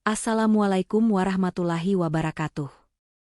Assalamualaikum warahmatullahi wabarakatuh.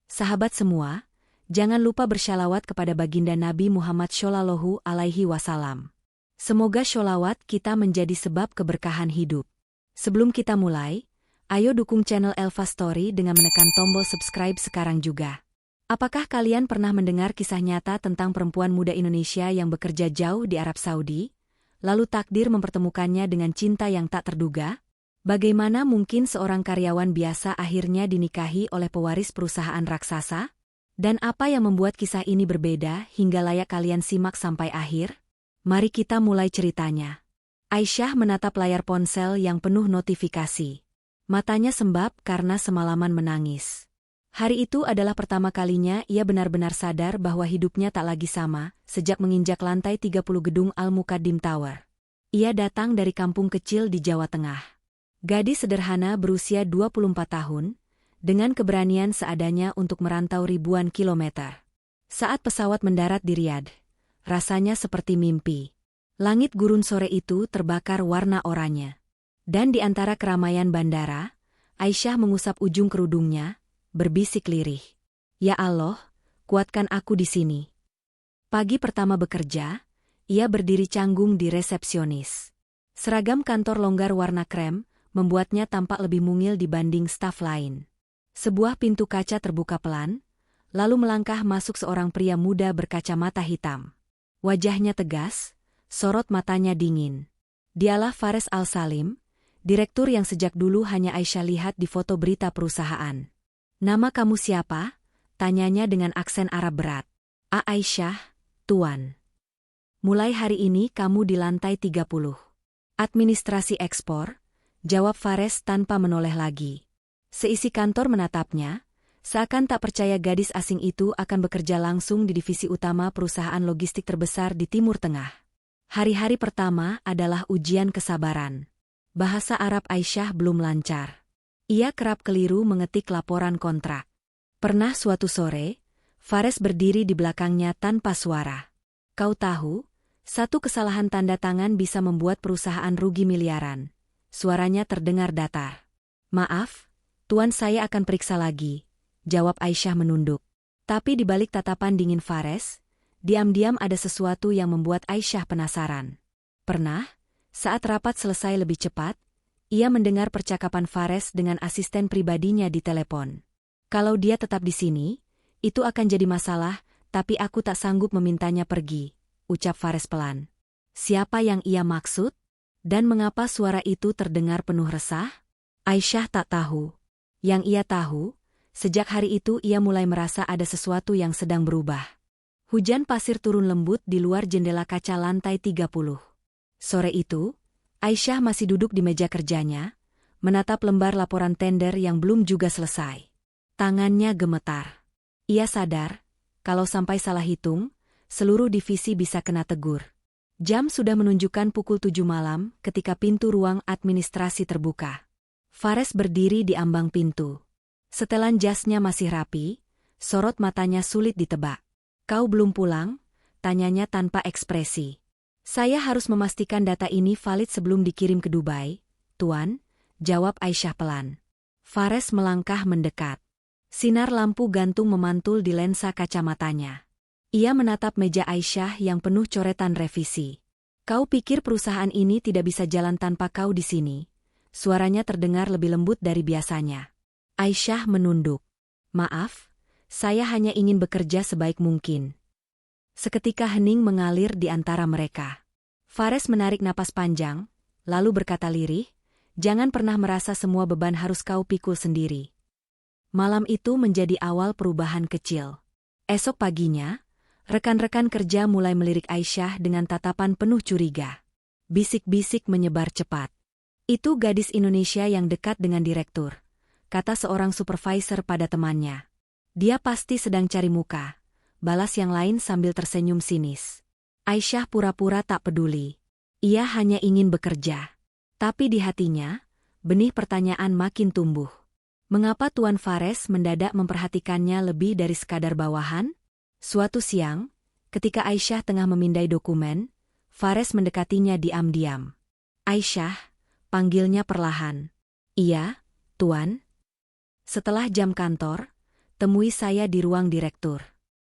Sahabat semua, jangan lupa bersyalawat kepada baginda Nabi Muhammad Shallallahu Alaihi Wasallam. Semoga sholawat kita menjadi sebab keberkahan hidup. Sebelum kita mulai, ayo dukung channel Elva Story dengan menekan tombol subscribe sekarang juga. Apakah kalian pernah mendengar kisah nyata tentang perempuan muda Indonesia yang bekerja jauh di Arab Saudi, lalu takdir mempertemukannya dengan cinta yang tak terduga? Bagaimana mungkin seorang karyawan biasa akhirnya dinikahi oleh pewaris perusahaan raksasa? Dan apa yang membuat kisah ini berbeda hingga layak kalian simak sampai akhir? Mari kita mulai ceritanya. Aisyah menatap layar ponsel yang penuh notifikasi. Matanya sembab karena semalaman menangis. Hari itu adalah pertama kalinya ia benar-benar sadar bahwa hidupnya tak lagi sama sejak menginjak lantai 30 gedung Al-Muqaddim Tower. Ia datang dari kampung kecil di Jawa Tengah. Gadis sederhana berusia 24 tahun, dengan keberanian seadanya untuk merantau ribuan kilometer. Saat pesawat mendarat di Riyadh, rasanya seperti mimpi. Langit gurun sore itu terbakar warna oranye. Dan di antara keramaian bandara, Aisyah mengusap ujung kerudungnya, berbisik lirih. Ya Allah, kuatkan aku di sini. Pagi pertama bekerja, ia berdiri canggung di resepsionis. Seragam kantor longgar warna krem, membuatnya tampak lebih mungil dibanding staf lain. Sebuah pintu kaca terbuka pelan, lalu melangkah masuk seorang pria muda berkacamata hitam. Wajahnya tegas, sorot matanya dingin. Dialah Fares Al-Salim, direktur yang sejak dulu hanya Aisyah lihat di foto berita perusahaan. "Nama kamu siapa?" tanyanya dengan aksen Arab berat. Aisyah, Tuan. "Mulai hari ini kamu di lantai 30. Administrasi ekspor," jawab Fares tanpa menoleh lagi. Seisi kantor menatapnya, seakan tak percaya gadis asing itu akan bekerja langsung di divisi utama perusahaan logistik terbesar di Timur Tengah. Hari-hari pertama adalah ujian kesabaran. Bahasa Arab Aisyah belum lancar. Ia kerap keliru mengetik laporan kontrak. Pernah suatu sore, Fares berdiri di belakangnya tanpa suara. "Kau tahu, satu kesalahan tanda tangan bisa membuat perusahaan rugi miliaran." Suaranya terdengar datar. "Maaf, Tuan, saya akan periksa lagi," jawab Aisyah menunduk. Tapi di balik tatapan dingin Fares, diam-diam ada sesuatu yang membuat Aisyah penasaran. Pernah, saat rapat selesai lebih cepat, ia mendengar percakapan Fares dengan asisten pribadinya di telepon. "Kalau dia tetap di sini, itu akan jadi masalah, tapi aku tak sanggup memintanya pergi," ucap Fares pelan. Siapa yang ia maksud? Dan mengapa suara itu terdengar penuh resah? Aisyah tak tahu. Yang ia tahu, sejak hari itu ia mulai merasa ada sesuatu yang sedang berubah. Hujan pasir turun lembut di luar jendela kaca lantai 30. Sore itu, Aisyah masih duduk di meja kerjanya, menatap lembar laporan tender yang belum juga selesai. Tangannya gemetar. Ia sadar, kalau sampai salah hitung, seluruh divisi bisa kena tegur. Jam sudah menunjukkan pukul 7 malam ketika pintu ruang administrasi terbuka. Fares berdiri di ambang pintu. Setelan jasnya masih rapi, sorot matanya sulit ditebak. "Kau belum pulang?" tanyanya tanpa ekspresi. "Saya harus memastikan data ini valid sebelum dikirim ke Dubai, Tuan," jawab Aisyah pelan. Fares melangkah mendekat. Sinar lampu gantung memantul di lensa kacamatanya. Ia menatap meja Aisyah yang penuh coretan revisi. "Kau pikir perusahaan ini tidak bisa jalan tanpa kau di sini?" Suaranya terdengar lebih lembut dari biasanya. Aisyah menunduk. "Maaf, saya hanya ingin bekerja sebaik mungkin." Seketika hening mengalir di antara mereka. Fares menarik napas panjang, lalu berkata lirih, "Jangan pernah merasa semua beban harus kau pikul sendiri." Malam itu menjadi awal perubahan kecil. Esok paginya, rekan-rekan kerja mulai melirik Aisyah dengan tatapan penuh curiga. Bisik-bisik menyebar cepat. "Itu gadis Indonesia yang dekat dengan direktur," kata seorang supervisor pada temannya. "Dia pasti sedang cari muka," balas yang lain sambil tersenyum sinis. Aisyah pura-pura tak peduli. Ia hanya ingin bekerja. Tapi di hatinya, benih pertanyaan makin tumbuh. Mengapa Tuan Fares mendadak memperhatikannya lebih dari sekadar bawahan? Suatu siang, ketika Aisyah tengah memindai dokumen, Fares mendekatinya diam-diam. "Aisyah," panggilnya perlahan. "Iya, Tuan. Setelah jam kantor, temui saya di ruang direktur.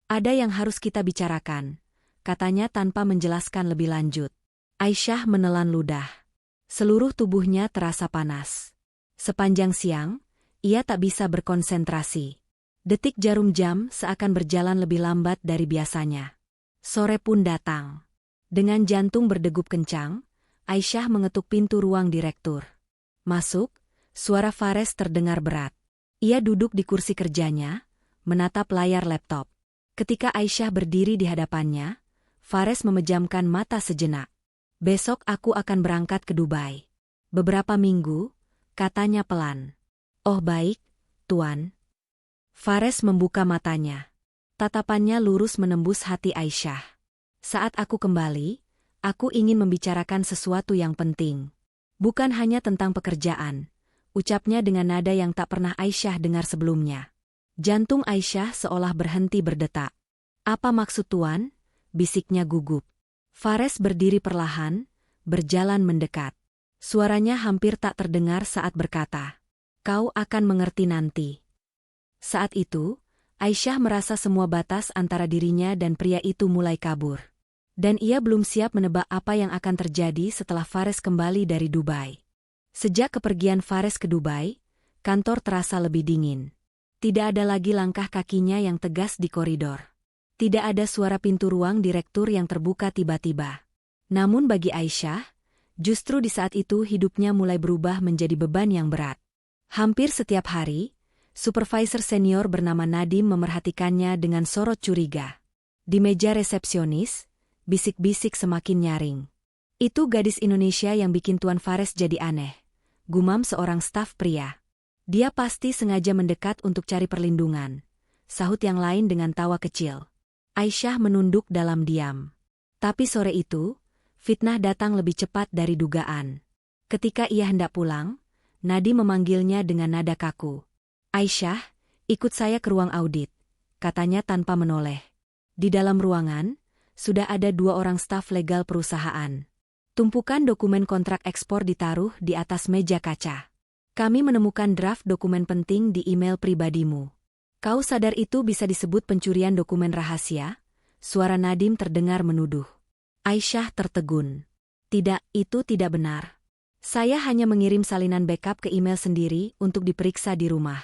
Ada yang harus kita bicarakan, katanya tanpa menjelaskan lebih lanjut. Aisyah menelan ludah. Seluruh tubuhnya terasa panas. Sepanjang siang, ia tak bisa berkonsentrasi. Detik jarum jam seakan berjalan lebih lambat dari biasanya. Sore pun datang. Dengan jantung berdegup kencang, Aisyah mengetuk pintu ruang direktur. Masuk, suara Fares terdengar berat. Ia duduk di kursi kerjanya, menatap layar laptop. Ketika Aisyah berdiri di hadapannya, Fares memejamkan mata sejenak. Besok aku akan berangkat ke Dubai. Beberapa minggu, katanya pelan. Oh baik, Tuan. Fares membuka matanya. Tatapannya lurus menembus hati Aisyah. Saat aku kembali, aku ingin membicarakan sesuatu yang penting. Bukan hanya tentang pekerjaan. Ucapnya dengan nada yang tak pernah Aisyah dengar sebelumnya. Jantung Aisyah seolah berhenti berdetak. Apa maksud Tuan? Bisiknya gugup. Fares berdiri perlahan, berjalan mendekat. Suaranya hampir tak terdengar saat berkata, "Kau akan mengerti nanti." Saat itu, Aisyah merasa semua batas antara dirinya dan pria itu mulai kabur. Dan ia belum siap menebak apa yang akan terjadi setelah Fares kembali dari Dubai. Sejak kepergian Fares ke Dubai, kantor terasa lebih dingin. Tidak ada lagi langkah kakinya yang tegas di koridor. Tidak ada suara pintu ruang direktur yang terbuka tiba-tiba. Namun bagi Aisyah, justru di saat itu hidupnya mulai berubah menjadi beban yang berat. Hampir setiap hari, supervisor senior bernama Nadim memerhatikannya dengan sorot curiga. Di meja resepsionis, bisik-bisik semakin nyaring. Itu gadis Indonesia yang bikin Tuan Fares jadi aneh. Gumam seorang staf pria. Dia pasti sengaja mendekat untuk cari perlindungan. Sahut yang lain dengan tawa kecil. Aisyah menunduk dalam diam. Tapi sore itu, fitnah datang lebih cepat dari dugaan. Ketika ia hendak pulang, Nadim memanggilnya dengan nada kaku. Aisyah, ikut saya ke ruang audit, katanya tanpa menoleh. Di dalam ruangan, sudah ada 2 orang staf legal perusahaan. Tumpukan dokumen kontrak ekspor ditaruh di atas meja kaca. Kami menemukan draft dokumen penting di email pribadimu. Kau sadar itu bisa disebut pencurian dokumen rahasia? Suara Nadim terdengar menuduh. Aisyah tertegun. Tidak, itu tidak benar. Saya hanya mengirim salinan backup ke email sendiri untuk diperiksa di rumah.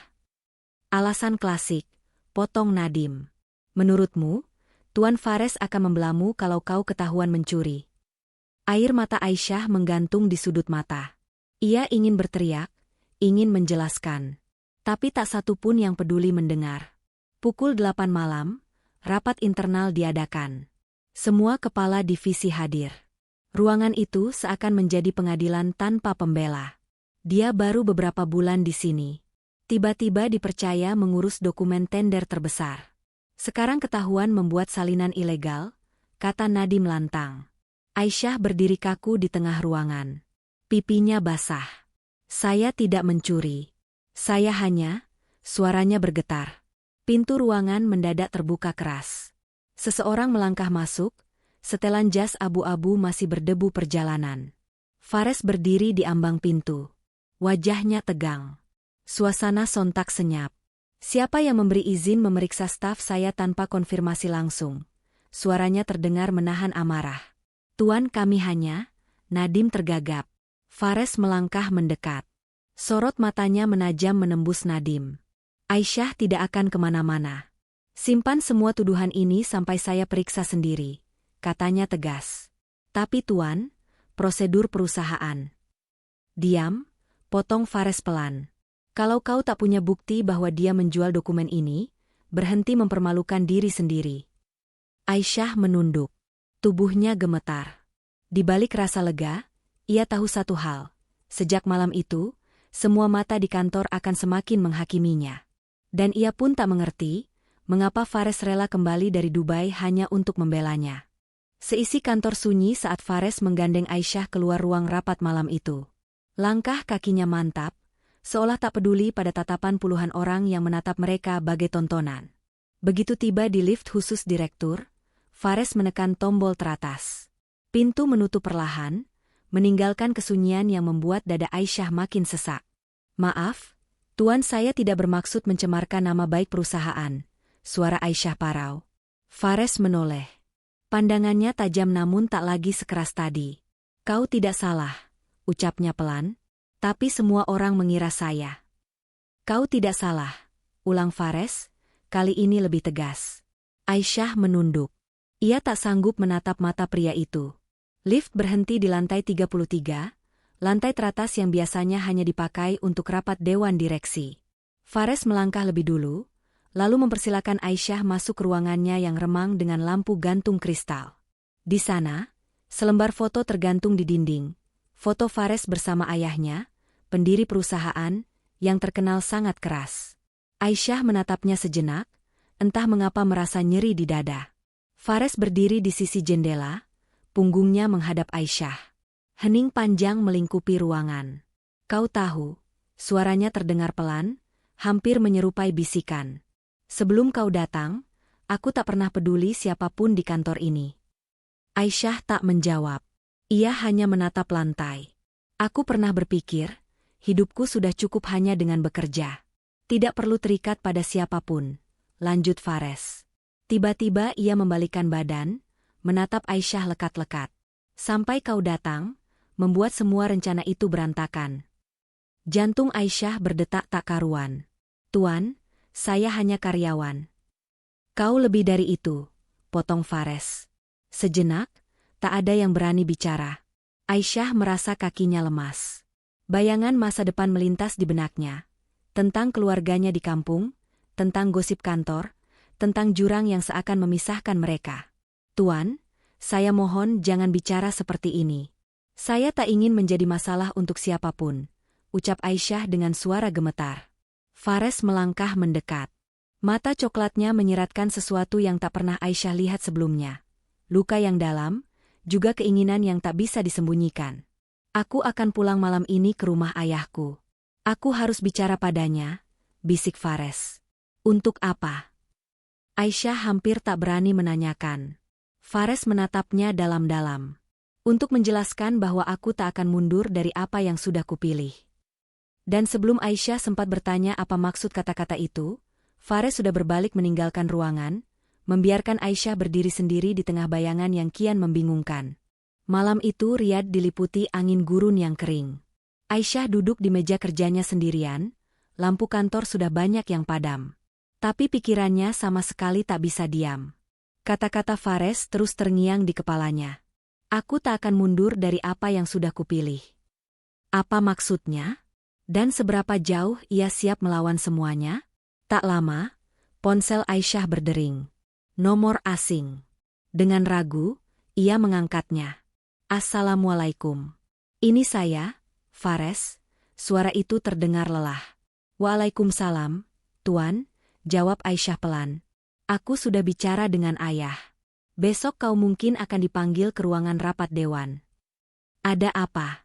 Alasan klasik, potong Nadim. Menurutmu, Tuan Fares akan membelamu kalau kau ketahuan mencuri. Air mata Aisyah menggantung di sudut mata. Ia ingin berteriak, ingin menjelaskan. Tapi tak satu pun yang peduli mendengar. Pukul 8 malam, rapat internal diadakan. Semua kepala divisi hadir. Ruangan itu seakan menjadi pengadilan tanpa pembela. Dia baru beberapa bulan di sini. Tiba-tiba dipercaya mengurus dokumen tender terbesar. Sekarang ketahuan membuat salinan ilegal, kata Nadim lantang. Aisyah berdiri kaku di tengah ruangan. Pipinya basah. Saya tidak mencuri. Saya hanya, suaranya bergetar. Pintu ruangan mendadak terbuka keras. Seseorang melangkah masuk, setelan jas abu-abu masih berdebu perjalanan. Fares berdiri di ambang pintu. Wajahnya tegang. Suasana sontak senyap. Siapa yang memberi izin memeriksa staf saya tanpa konfirmasi langsung? Suaranya terdengar menahan amarah. Tuan, kami hanya, Nadim tergagap. Fares melangkah mendekat. Sorot matanya menajam menembus Nadim. Aisyah tidak akan kemana-mana. Simpan semua tuduhan ini sampai saya periksa sendiri, katanya tegas. Tapi Tuan, prosedur perusahaan. Diam, potong Fares pelan. Kalau kau tak punya bukti bahwa dia menjual dokumen ini, berhenti mempermalukan diri sendiri. Aisyah menunduk. Tubuhnya gemetar. Di balik rasa lega, ia tahu satu hal. Sejak malam itu, semua mata di kantor akan semakin menghakiminya. Dan ia pun tak mengerti, mengapa Fares rela kembali dari Dubai hanya untuk membelanya. Seisi kantor sunyi saat Fares menggandeng Aisyah keluar ruang rapat malam itu. Langkah kakinya mantap, seolah tak peduli pada tatapan puluhan orang yang menatap mereka bagai tontonan. Begitu tiba di lift khusus direktur, Fares menekan tombol teratas. Pintu menutup perlahan, meninggalkan kesunyian yang membuat dada Aisyah makin sesak. Maaf, Tuan, saya tidak bermaksud mencemarkan nama baik perusahaan, suara Aisyah parau. Fares menoleh. Pandangannya tajam namun tak lagi sekeras tadi. Kau tidak salah, ucapnya pelan. Tapi semua orang mengira saya. Kau tidak salah, ulang Fares, kali ini lebih tegas. Aisyah menunduk. Ia tak sanggup menatap mata pria itu. Lift berhenti di lantai 33, lantai teratas yang biasanya hanya dipakai untuk rapat dewan direksi. Fares melangkah lebih dulu, lalu mempersilakan Aisyah masuk ke ruangannya yang remang dengan lampu gantung kristal. Di sana, selembar foto tergantung di dinding. Foto Fares bersama ayahnya, pendiri perusahaan, yang terkenal sangat keras. Aisyah menatapnya sejenak, entah mengapa merasa nyeri di dada. Fares berdiri di sisi jendela, punggungnya menghadap Aisyah. Hening panjang melingkupi ruangan. Kau tahu, suaranya terdengar pelan, hampir menyerupai bisikan. Sebelum kau datang, aku tak pernah peduli siapapun di kantor ini. Aisyah tak menjawab. Ia hanya menatap lantai. Aku pernah berpikir, hidupku sudah cukup hanya dengan bekerja. Tidak perlu terikat pada siapapun, lanjut Fares. Tiba-tiba ia membalikkan badan, menatap Aisyah lekat-lekat. Sampai kau datang, membuat semua rencana itu berantakan. Jantung Aisyah berdetak tak karuan. Tuan, saya hanya karyawan. Kau lebih dari itu, potong Fares. Sejenak, tak ada yang berani bicara. Aisyah merasa kakinya lemas. Bayangan masa depan melintas di benaknya. Tentang keluarganya di kampung, tentang gosip kantor, tentang jurang yang seakan memisahkan mereka. Tuan, saya mohon jangan bicara seperti ini. Saya tak ingin menjadi masalah untuk siapapun, ucap Aisyah dengan suara gemetar. Fares melangkah mendekat. Mata coklatnya menyiratkan sesuatu yang tak pernah Aisyah lihat sebelumnya. Luka yang dalam, juga keinginan yang tak bisa disembunyikan. Aku akan pulang malam ini ke rumah ayahku. Aku harus bicara padanya, bisik Fares. Untuk apa? Aisyah hampir tak berani menanyakan. Fares menatapnya dalam-dalam. Untuk menjelaskan bahwa aku tak akan mundur dari apa yang sudah kupilih. Dan sebelum Aisyah sempat bertanya apa maksud kata-kata itu, Fares sudah berbalik meninggalkan ruangan, membiarkan Aisyah berdiri sendiri di tengah bayangan yang kian membingungkan. Malam itu Riyadh diliputi angin gurun yang kering. Aisyah duduk di meja kerjanya sendirian, lampu kantor sudah banyak yang padam. Tapi pikirannya sama sekali tak bisa diam. Kata-kata Fares terus terngiang di kepalanya. Aku tak akan mundur dari apa yang sudah kupilih. Apa maksudnya? Dan seberapa jauh ia siap melawan semuanya? Tak lama, ponsel Aisyah berdering. Nomor asing. Dengan ragu, ia mengangkatnya. Assalamualaikum. Ini saya, Fares. Suara itu terdengar lelah. Waalaikumsalam, Tuan, jawab Aisyah pelan. Aku sudah bicara dengan ayah. Besok kau mungkin akan dipanggil ke ruangan rapat dewan. Ada apa?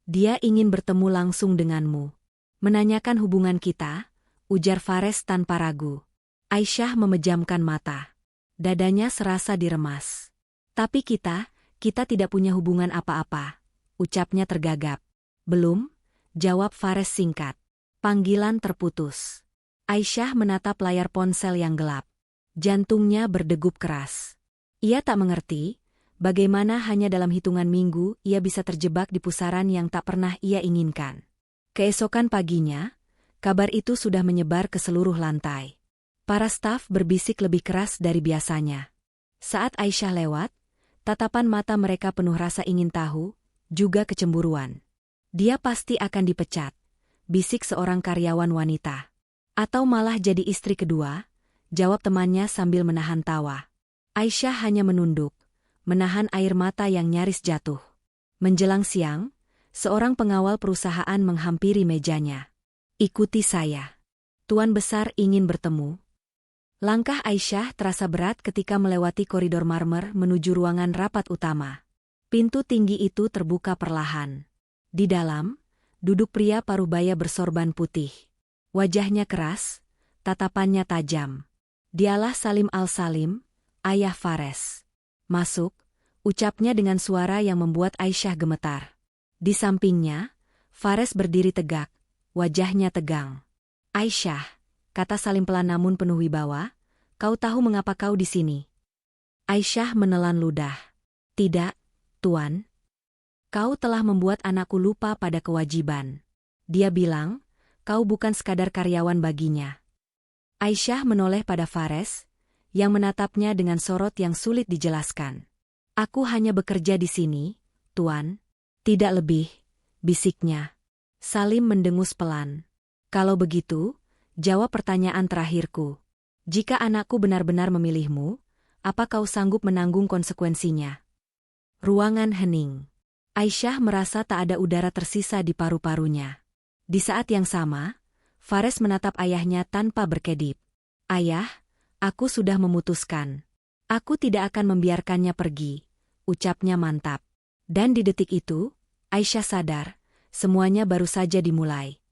Dia ingin bertemu langsung denganmu. Menanyakan hubungan kita, ujar Fares tanpa ragu. Aisyah memejamkan mata. Dadanya serasa diremas. Tapi kita tidak punya hubungan apa-apa, ucapnya tergagap. Belum, jawab Fares singkat. Panggilan terputus. Aisyah menatap layar ponsel yang gelap. Jantungnya berdegup keras. Ia tak mengerti, bagaimana hanya dalam hitungan minggu ia bisa terjebak di pusaran yang tak pernah ia inginkan. Keesokan paginya, kabar itu sudah menyebar ke seluruh lantai. Para staf berbisik lebih keras dari biasanya. Saat Aisyah lewat, tatapan mata mereka penuh rasa ingin tahu, juga kecemburuan. Dia pasti akan dipecat, bisik seorang karyawan wanita. Atau malah jadi istri kedua, jawab temannya sambil menahan tawa. Aisyah hanya menunduk, menahan air mata yang nyaris jatuh. Menjelang siang, seorang pengawal perusahaan menghampiri mejanya. Ikuti saya. Tuan Besar ingin bertemu. Langkah Aisyah terasa berat ketika melewati koridor marmer menuju ruangan rapat utama. Pintu tinggi itu terbuka perlahan. Di dalam, duduk pria parubaya bersorban putih. Wajahnya keras, tatapannya tajam. Dialah Salim Al-Salim, ayah Fares. Masuk, ucapnya dengan suara yang membuat Aisyah gemetar. Di sampingnya, Fares berdiri tegak, wajahnya tegang. Aisyah, kata Salim pelan namun penuh wibawa, kau tahu mengapa kau di sini? Aisyah menelan ludah. Tidak, Tuan. Kau telah membuat anakku lupa pada kewajiban. Dia bilang, kau bukan sekadar karyawan baginya. Aisyah menoleh pada Fares, yang menatapnya dengan sorot yang sulit dijelaskan. Aku hanya bekerja di sini, Tuan. Tidak lebih, bisiknya. Salim mendengus pelan. Kalau begitu, jawab pertanyaan terakhirku. Jika anakku benar-benar memilihmu, apa kau sanggup menanggung konsekuensinya? Ruangan hening. Aisyah merasa tak ada udara tersisa di paru-parunya. Di saat yang sama, Fares menatap ayahnya tanpa berkedip. Ayah, aku sudah memutuskan. Aku tidak akan membiarkannya pergi, ucapnya mantap. Dan di detik itu, Aisyah sadar, semuanya baru saja dimulai.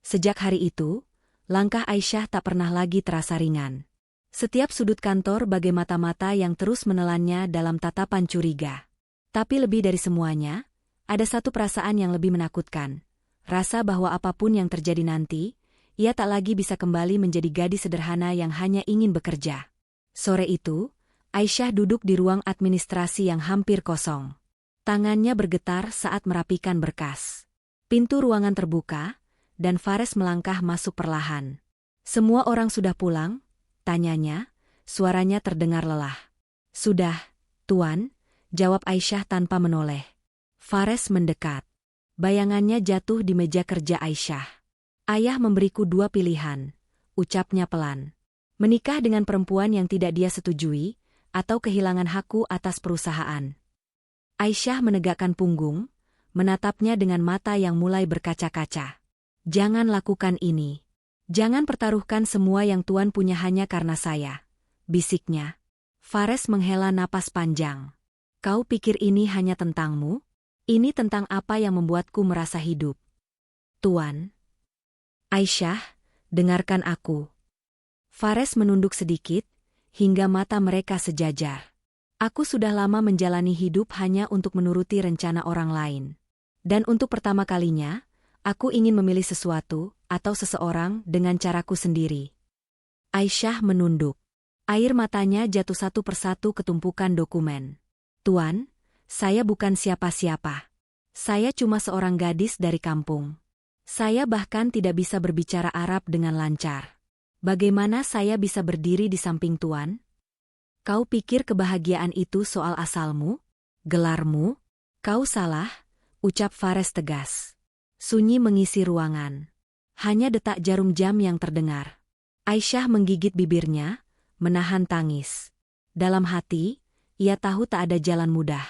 Sejak hari itu, langkah Aisyah tak pernah lagi terasa ringan. Setiap sudut kantor bagai mata-mata yang terus menelannya dalam tatapan curiga. Tapi lebih dari semuanya, ada satu perasaan yang lebih menakutkan. Rasa bahwa apapun yang terjadi nanti, ia tak lagi bisa kembali menjadi gadis sederhana yang hanya ingin bekerja. Sore itu, Aisyah duduk di ruang administrasi yang hampir kosong. Tangannya bergetar saat merapikan berkas. Pintu ruangan terbuka, dan Fares melangkah masuk perlahan. Semua orang sudah pulang? Tanyanya, suaranya terdengar lelah. Sudah, Tuan, jawab Aisyah tanpa menoleh. Fares mendekat. Bayangannya jatuh di meja kerja Aisyah. Ayah memberiku dua pilihan, ucapnya pelan. Menikah dengan perempuan yang tidak dia setujui, atau kehilangan hakku atas perusahaan. Aisyah menegakkan punggung, menatapnya dengan mata yang mulai berkaca-kaca. Jangan lakukan ini. Jangan pertaruhkan semua yang Tuan punya hanya karena saya, bisiknya. Fares menghela napas panjang. Kau pikir ini hanya tentangmu? Ini tentang apa yang membuatku merasa hidup. Tuan. Aisyah, dengarkan aku. Fares menunduk sedikit, hingga mata mereka sejajar. Aku sudah lama menjalani hidup hanya untuk menuruti rencana orang lain. Dan untuk pertama kalinya, aku ingin memilih sesuatu atau seseorang dengan caraku sendiri. Aisyah menunduk. Air matanya jatuh satu persatu ke tumpukan dokumen. Tuan, saya bukan siapa-siapa. Saya cuma seorang gadis dari kampung. Saya bahkan tidak bisa berbicara Arab dengan lancar. Bagaimana saya bisa berdiri di samping Tuan? Kau pikir kebahagiaan itu soal asalmu? Gelarmu? Kau salah, ucap Fares tegas. Sunyi mengisi ruangan. Hanya detak jarum jam yang terdengar. Aisyah menggigit bibirnya, menahan tangis. Dalam hati, ia tahu tak ada jalan mudah.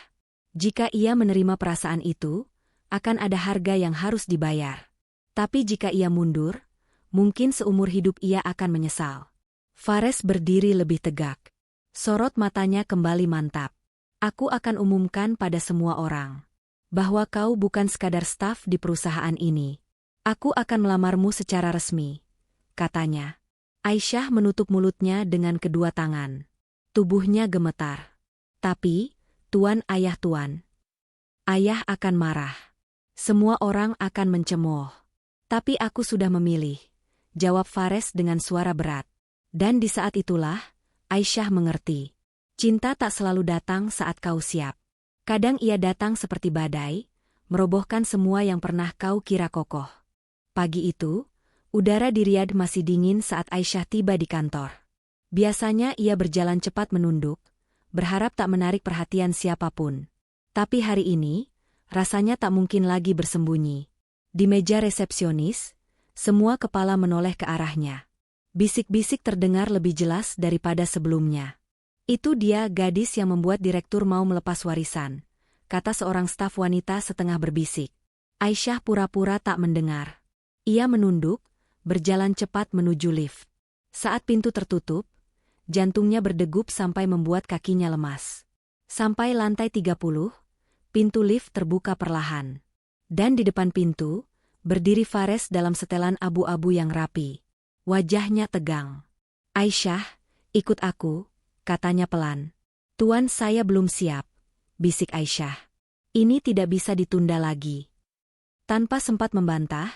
Jika ia menerima perasaan itu, akan ada harga yang harus dibayar. Tapi jika ia mundur, mungkin seumur hidup ia akan menyesal. Fares berdiri lebih tegak. Sorot matanya kembali mantap. Aku akan umumkan pada semua orang bahwa kau bukan sekadar staf di perusahaan ini. Aku akan melamarmu secara resmi, katanya. Aisyah menutup mulutnya dengan kedua tangan. Tubuhnya gemetar. Tapi, Tuan, Ayah akan marah. Semua orang akan mencemooh. Tapi aku sudah memilih, jawab Fares dengan suara berat. Dan di saat itulah, Aisyah mengerti. Cinta tak selalu datang saat kau siap. Kadang ia datang seperti badai, merobohkan semua yang pernah kau kira kokoh. Pagi itu, udara di Riyadh masih dingin saat Aisyah tiba di kantor. Biasanya ia berjalan cepat menunduk, berharap tak menarik perhatian siapapun. Tapi hari ini, rasanya tak mungkin lagi bersembunyi. Di meja resepsionis, semua kepala menoleh ke arahnya. Bisik-bisik terdengar lebih jelas daripada sebelumnya. Itu dia gadis yang membuat direktur mau melepas warisan, kata seorang staf wanita setengah berbisik. Aisyah pura-pura tak mendengar. Ia menunduk, berjalan cepat menuju lift. Saat pintu tertutup, jantungnya berdegup sampai membuat kakinya lemas. Sampai lantai 30, pintu lift terbuka perlahan. Dan di depan pintu, berdiri Fares dalam setelan abu-abu yang rapi. Wajahnya tegang. Aisyah, ikut aku, katanya pelan. Tuan, saya belum siap, bisik Aisyah. Ini tidak bisa ditunda lagi. Tanpa sempat membantah,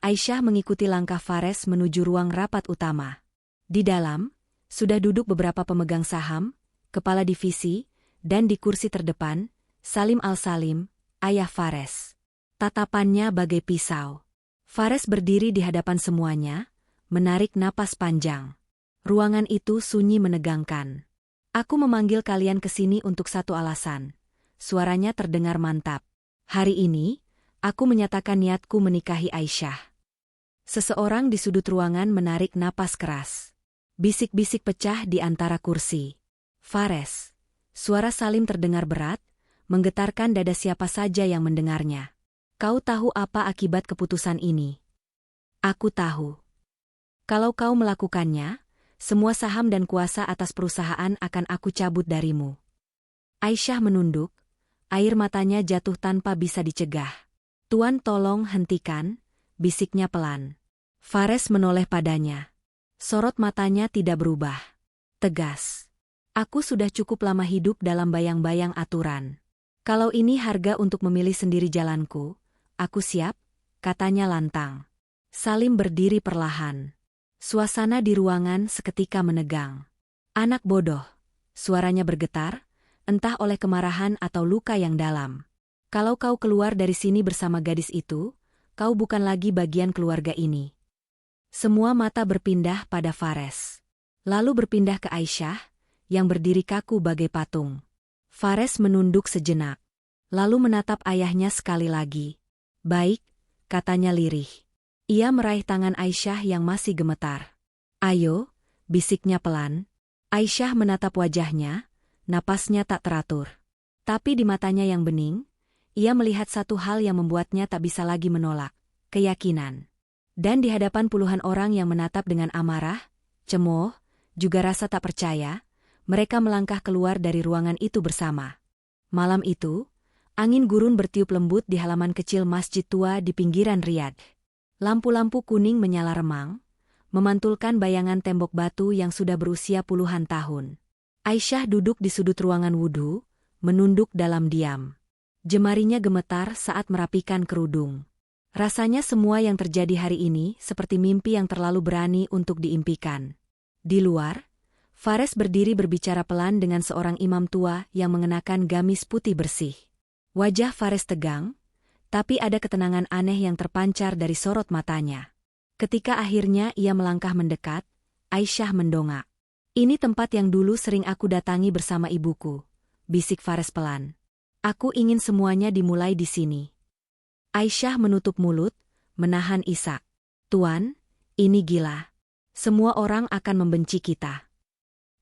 Aisyah mengikuti langkah Fares menuju ruang rapat utama. Di dalam, sudah duduk beberapa pemegang saham, kepala divisi, dan di kursi terdepan, Salim Al-Salim, ayah Fares. Tatapannya bagai pisau. Fares berdiri di hadapan semuanya, menarik napas panjang. Ruangan itu sunyi menegangkan. Aku memanggil kalian ke sini untuk satu alasan. Suaranya terdengar mantap. Hari ini, aku menyatakan niatku menikahi Aisyah. Seseorang di sudut ruangan menarik napas keras. Bisik-bisik pecah di antara kursi. Fares. Suara Salim terdengar berat, menggetarkan dada siapa saja yang mendengarnya. Kau tahu apa akibat keputusan ini? Aku tahu. Kalau kau melakukannya, semua saham dan kuasa atas perusahaan akan aku cabut darimu. Aisyah menunduk, air matanya jatuh tanpa bisa dicegah. Tuan tolong hentikan, bisiknya pelan. Fares menoleh padanya. Sorot matanya tidak berubah. Tegas. Aku sudah cukup lama hidup dalam bayang-bayang aturan. Kalau ini harga untuk memilih sendiri jalanku, aku siap, katanya lantang. Salim berdiri perlahan. Suasana di ruangan seketika menegang. Anak bodoh. Suaranya bergetar, entah oleh kemarahan atau luka yang dalam. Kalau kau keluar dari sini bersama gadis itu, kau bukan lagi bagian keluarga ini. Semua mata berpindah pada Fares. Lalu berpindah ke Aisyah, yang berdiri kaku bagai patung. Fares menunduk sejenak. Lalu menatap ayahnya sekali lagi. Baik, katanya lirih. Ia meraih tangan Aisyah yang masih gemetar. Ayo, bisiknya pelan. Aisyah menatap wajahnya, napasnya tak teratur. Tapi di matanya yang bening, ia melihat satu hal yang membuatnya tak bisa lagi menolak, keyakinan. Dan di hadapan puluhan orang yang menatap dengan amarah, cemooh, juga rasa tak percaya, mereka melangkah keluar dari ruangan itu bersama. Malam itu, angin gurun bertiup lembut di halaman kecil masjid tua di pinggiran Riyadh. Lampu-lampu kuning menyala remang, memantulkan bayangan tembok batu yang sudah berusia puluhan tahun. Aisyah duduk di sudut ruangan wudhu, menunduk dalam diam. Jemarinya gemetar saat merapikan kerudung. Rasanya semua yang terjadi hari ini seperti mimpi yang terlalu berani untuk diimpikan. Di luar, Fares berdiri berbicara pelan dengan seorang imam tua yang mengenakan gamis putih bersih. Wajah Fares tegang, tapi ada ketenangan aneh yang terpancar dari sorot matanya. Ketika akhirnya ia melangkah mendekat, Aisyah mendongak. Ini tempat yang dulu sering aku datangi bersama ibuku, bisik Fares pelan. Aku ingin semuanya dimulai di sini. Aisyah menutup mulut, menahan isak. Tuan, ini gila. Semua orang akan membenci kita.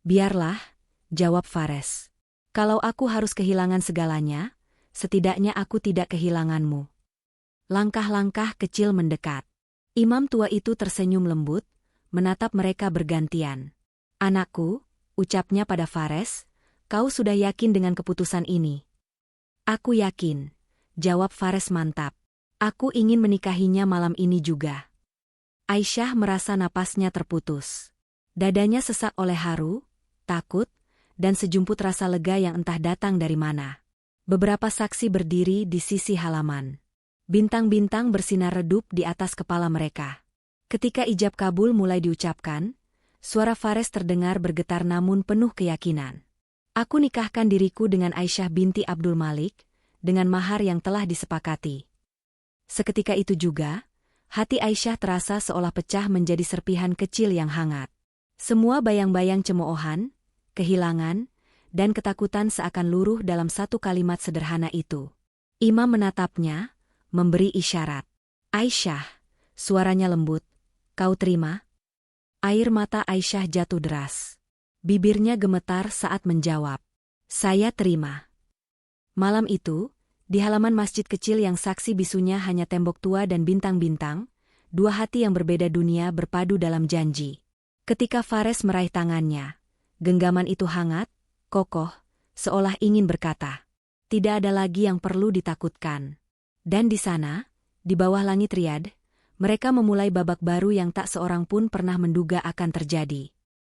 Biarlah, jawab Fares. Kalau aku harus kehilangan segalanya, setidaknya aku tidak kehilanganmu. Langkah-langkah kecil mendekat. Imam tua itu tersenyum lembut, menatap mereka bergantian. Anakku, ucapnya pada Fares, kau sudah yakin dengan keputusan ini? Aku yakin, jawab Fares mantap. Aku ingin menikahinya malam ini juga. Aisyah merasa napasnya terputus. Dadanya sesak oleh haru, takut, dan sejumput rasa lega yang entah datang dari mana. Beberapa saksi berdiri di sisi halaman. Bintang-bintang bersinar redup di atas kepala mereka. Ketika ijab kabul mulai diucapkan, suara Fares terdengar bergetar namun penuh keyakinan. Aku nikahkan diriku dengan Aisyah binti Abdul Malik, dengan mahar yang telah disepakati. Seketika itu juga, hati Aisyah terasa seolah pecah menjadi serpihan kecil yang hangat. Semua bayang-bayang cemoohan, kehilangan, dan ketakutan seakan luruh dalam satu kalimat sederhana itu. Imam menatapnya, memberi isyarat. Aisyah, suaranya lembut, kau terima? Air mata Aisyah jatuh deras. Bibirnya gemetar saat menjawab. Saya terima. Malam itu, di halaman masjid kecil yang saksi bisunya hanya tembok tua dan bintang-bintang, dua hati yang berbeda dunia berpadu dalam janji. Ketika Fares meraih tangannya, genggaman itu hangat, kokoh, seolah ingin berkata, tidak ada lagi yang perlu ditakutkan. Dan di sana, di bawah langit Riyadh, mereka memulai babak baru yang tak seorang pun pernah menduga akan terjadi.